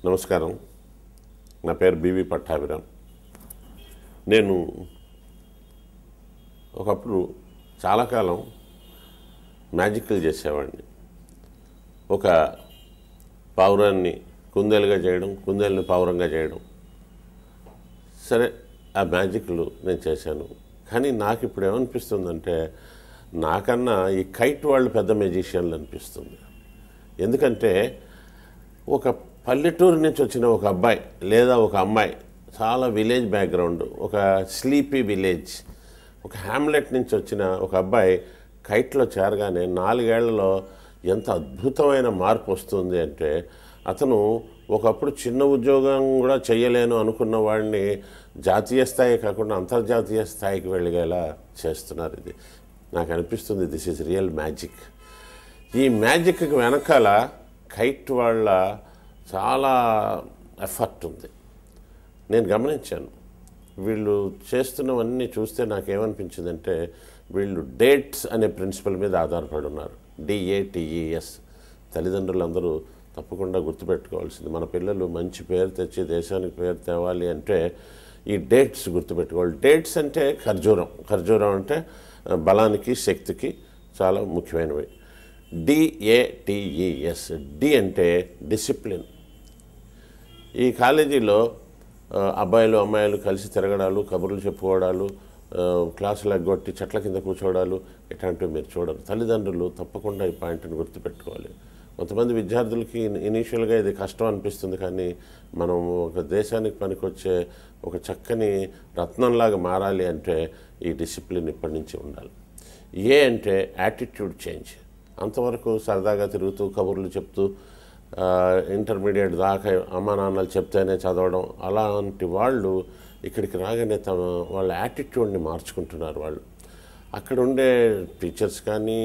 నమస్కారం. నా పేరు బివి పట్టాభిరామ్. నేను ఒకప్పుడు చాలా కాలం మ్యాజిక్లు చేసేవాడిని. ఒక పావురాన్ని కుందేలుగా చేయడం, కుందేలుని పావురంగా చేయడం. సరే, ఆ మ్యాజిక్లు నేను చేశాను. కానీ నాకు ఇప్పుడు ఏమనిపిస్తుందంటే, నాకన్నా ఈ కైట్ వాళ్ళు పెద్ద మెజిషియన్లు అనిపిస్తుంది. ఎందుకంటే ఒక పల్లెటూరు నుంచి వచ్చిన ఒక అబ్బాయి లేదా ఒక అమ్మాయి, చాలా విలేజ్ బ్యాక్గ్రౌండ్, ఒక స్లీపీ విలేజ్, ఒక హ్యామ్లెట్ నుంచి వచ్చిన ఒక అబ్బాయి కైట్లో చేరగానే 4 ఏళ్లలో ఎంత అద్భుతమైన మార్పు వస్తుంది అంటే, అతను ఒకప్పుడు చిన్న ఉద్యోగం కూడా చేయలేను అనుకున్న వాడిని జాతీయ స్థాయి కాకుండా అంతర్జాతీయ స్థాయికి వెళ్ళగేలా చేస్తున్నారు. ఇది నాకు అనిపిస్తుంది, దిస్ ఈజ్ రియల్ మ్యాజిక్. ఈ మ్యాజిక్కి వెనకాల కైట్ వాళ్ళ చాలా ఎఫర్ట్ ఉంది. నేను గమనించాను. వీళ్ళు చేస్తున్నవన్నీ చూస్తే నాకేమనిపించిందంటే, వీళ్ళు డేట్స్ అనే ప్రిన్సిపల్ మీద ఆధారపడి ఉన్నారు. DATES. తల్లిదండ్రులందరూ తప్పకుండా గుర్తుపెట్టుకోవాల్సింది, మన పిల్లలు మంచి పేరు తెచ్చి దేశానికి పేరు తేవాలి అంటే ఈ డేట్స్ గుర్తుపెట్టుకోవాలి. డేట్స్ అంటే ఖర్జూరం అంటే బలానికి, శక్తికి చాలా ముఖ్యమైనవి. DATES. డి అంటే డిసిప్లిన్. ఈ కాలేజీలో అబ్బాయిలు అమ్మాయిలు కలిసి తిరగడాలు, కబుర్లు చెప్పుకోవడాలు, క్లాసులు ఎగ్గొట్టి చెట్ల కింద కూర్చోవడాలు, ఇట్లాంటివి మీరు చూడరు. తల్లిదండ్రులు తప్పకుండా ఈ పాయింట్ని గుర్తుపెట్టుకోవాలి. కొంతమంది విద్యార్థులకి ఇనీషియల్గా ఇది కష్టం అనిపిస్తుంది, కానీ మనం ఒక దేశానికి పనికొచ్చే ఒక చక్కని రత్నంలాగా మారాలి అంటే ఈ డిసిప్లిన్ ఇప్పటి నుంచి ఉండాలి. ఏ అంటే యాటిట్యూడ్ చేంజ్. అంతవరకు సరదాగా తిరుగుతూ కబుర్లు చెప్తూ ఇంటర్మీడియట్ దాకా అమ్మా నాన్నలు చెప్తేనే చదవడం, అలాంటి వాళ్ళు ఇక్కడికి రాగానే వాళ్ళ యాటిట్యూడ్ని మార్చుకుంటున్నారు. వాళ్ళు అక్కడ ఉండే టీచర్స్ కానీ,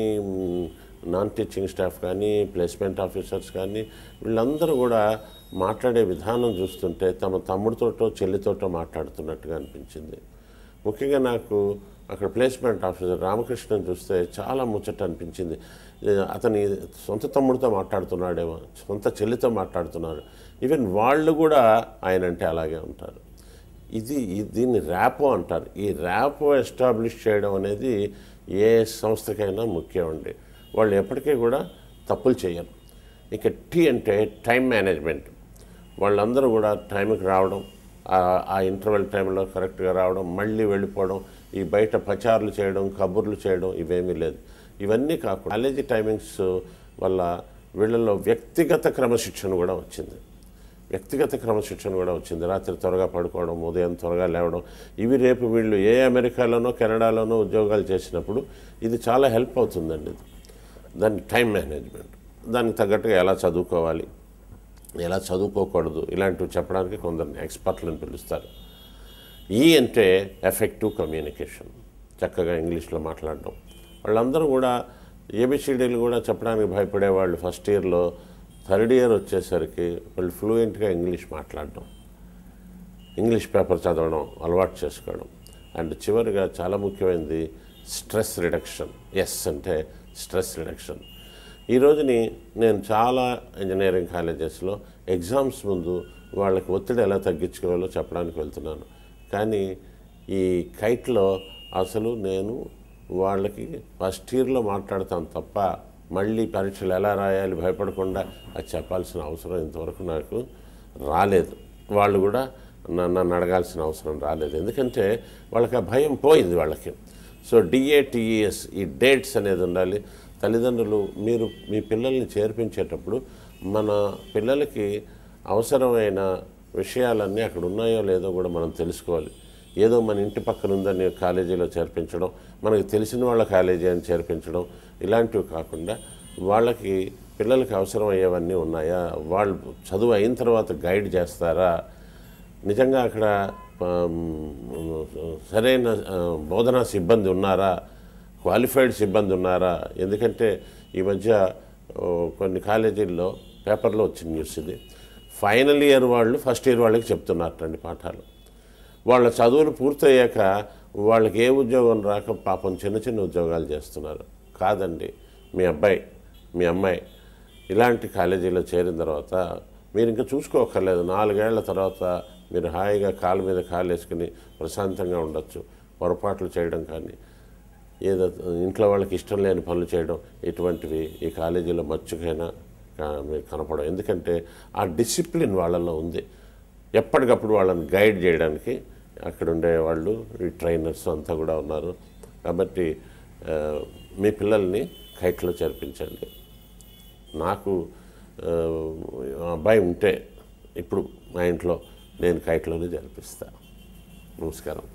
నాన్ టీచింగ్ స్టాఫ్ కానీ, ప్లేస్మెంట్ ఆఫీసర్స్ కానీ, వీళ్ళందరూ కూడా మాట్లాడే విధానం చూస్తుంటే తమ తమ్ముడితోటో చెల్లితోటో మాట్లాడుతున్నట్టుగా అనిపించింది. ముఖ్యంగా నాకు అక్కడ ప్లేస్మెంట్ ఆఫీసర్ రామకృష్ణన్ చూస్తే చాలా ముచ్చట అనిపించింది. అతని సొంత తమ్ముడితో మాట్లాడుతున్నాడేమో, సొంత చెల్లితో మాట్లాడుతున్నారు. ఈవెన్ వాళ్ళు కూడా ఆయన అంటే అలాగే ఉంటారు. దీన్ని ర్యాపో అంటారు. ఈ ర్యాపో ఎస్టాబ్లిష్ చేయడం అనేది ఏ సంస్థకైనా ముఖ్యం అండి. వాళ్ళు ఎప్పటికీ కూడా తప్పులు చేయరు. ఇక టీ అంటే టైం మేనేజ్మెంట్. వాళ్ళందరూ కూడా టైంకి రావడం, ఆ ఇంటర్వెల్ టైంలో కరెక్ట్గా రావడం, మళ్ళీ వెళ్ళిపోవడం, ఈ బయట ప్రచారాలు చేయడం, కబుర్లు చేయడం, ఇవేమీ లేదు. ఇవన్నీ కాకుండా కాలేజీ టైమింగ్స్ వల్ల వీళ్ళల్లో వ్యక్తిగత క్రమశిక్షణ కూడా వచ్చింది. రాత్రి త్వరగా పడుకోవడం, ఉదయం త్వరగా లేవడం, ఇవి రేపు వీళ్ళు ఏ అమెరికాలోనో కెనడాలోనో ఉద్యోగాలు చేసినప్పుడు ఇది చాలా హెల్ప్ అవుతుందండి. దాని టైం మేనేజ్మెంట్, దానికి తగ్గట్టుగా ఎలా చదువుకోవాలి, ఎలా చదువుకోకూడదు, ఇలాంటివి చెప్పడానికి కొందరిని ఎక్స్పర్ట్లను పిలుస్తారు. ఈ అంటే ఎఫెక్టివ్ కమ్యూనికేషన్, చక్కగా ఇంగ్లీష్లో మాట్లాడడం. వాళ్ళందరూ కూడా ABCDలు కూడా చెప్పడానికి భయపడేవాళ్ళు ఫస్ట్ ఇయర్లో, థర్డ్ ఇయర్ వచ్చేసరికి వాళ్ళు ఫ్లూయెంట్గా ఇంగ్లీష్ మాట్లాడడం, ఇంగ్లీష్ పేపర్ చదవడం అలవాటు చేసుకోవడం. అండ్ చివరిగా చాలా ముఖ్యమైనది స్ట్రెస్ రిడక్షన్. ఎస్ అంటే స్ట్రెస్ రిడక్షన్. ఈ రోజుని నేను చాలా ఇంజనీరింగ్ కాలేజెస్లో ఎగ్జామ్స్ ముందు వాళ్ళకి ఒత్తిడి ఎలా తగ్గించుకోవాలో చెప్పడానికి వెళ్తున్నాను. కానీ ఈ కైట్లో అసలు నేను వాళ్ళకి ఫస్ట్ ఇయర్లో మాట్లాడతాను తప్ప మళ్ళీ పరీక్షలు ఎలా రాయాలి భయపడకుండా అది చెప్పాల్సిన అవసరం ఇంతవరకు నాకు రాలేదు. వాళ్ళు కూడా నన్ను అడగాల్సిన అవసరం రాలేదు, ఎందుకంటే వాళ్ళకి ఆ భయం పోయింది వాళ్ళకి. సో DATES, ఈ డేట్స్ అనేది ఉండాలి. తల్లిదండ్రులు మీరు మీ పిల్లల్ని చేర్పించేటప్పుడు మన పిల్లలకి అవసరమైన విషయాలన్నీ అక్కడ ఉన్నాయో లేదో కూడా మనం తెలుసుకోవాలి. ఏదో మన ఇంటి పక్కన ఉందని కాలేజీలో చేర్పించడం, మనకి తెలిసిన వాళ్ళ కాలేజీ అని చేర్పించడం, ఇలాంటివి కాకుండా వాళ్ళకి పిల్లలకి అవసరం అయ్యేవన్నీ ఉన్నాయా, వాళ్ళు చదువు అయిన తర్వాత గైడ్ చేస్తారా, నిజంగా అక్కడ సరైన బోధనా సిబ్బంది ఉన్నారా, క్వాలిఫైడ్ సిబ్బంది ఉన్నారా. ఎందుకంటే ఈ మధ్య కొన్ని కాలేజీల్లో పేపర్లో వచ్చిన న్యూస్ ఇది, ఫైనల్ ఇయర్ వాళ్ళు ఫస్ట్ ఇయర్ వాళ్ళకి చెప్తున్నారండి పాఠాలు. వాళ్ళ చదువులు పూర్తయ్యాక వాళ్ళకి ఏ ఉద్యోగం రాక పాపం చిన్న చిన్న ఉద్యోగాలు చేస్తున్నారు. కాదండి, మీ అబ్బాయి మీ అమ్మాయి ఇలాంటి కాలేజీలో చేరిన తర్వాత మీరు ఇంకా చూసుకోకర్లేదు. 4 ఏళ్ల తర్వాత మీరు హాయిగా కాలు మీద కాలు వేసుకుని ప్రశాంతంగా ఉండొచ్చు. పొరపాట్లు చేయడం కానీ, ఏదో ఇంట్లో వాళ్ళకి ఇష్టం లేని పనులు చేయడం, ఇటువంటివి ఈ కాలేజీలో మచ్చుకైనా మీకు కనపడవు. ఎందుకంటే ఆ డిసిప్లిన్ వాళ్ళల్లో ఉంది. ఎప్పటికప్పుడు వాళ్ళని గైడ్ చేయడానికి అక్కడ ఉండే వాళ్ళు, ఈ ట్రైనర్స్ అంతా కూడా ఉన్నారు. కాబట్టి మీ పిల్లల్ని కైట్లో చేర్పించండి. నాకు అబ్బాయి ఉంటే ఇప్పుడు మా ఇంట్లో నేను కైట్లోనే చేర్పిస్తాను. నమస్కారం.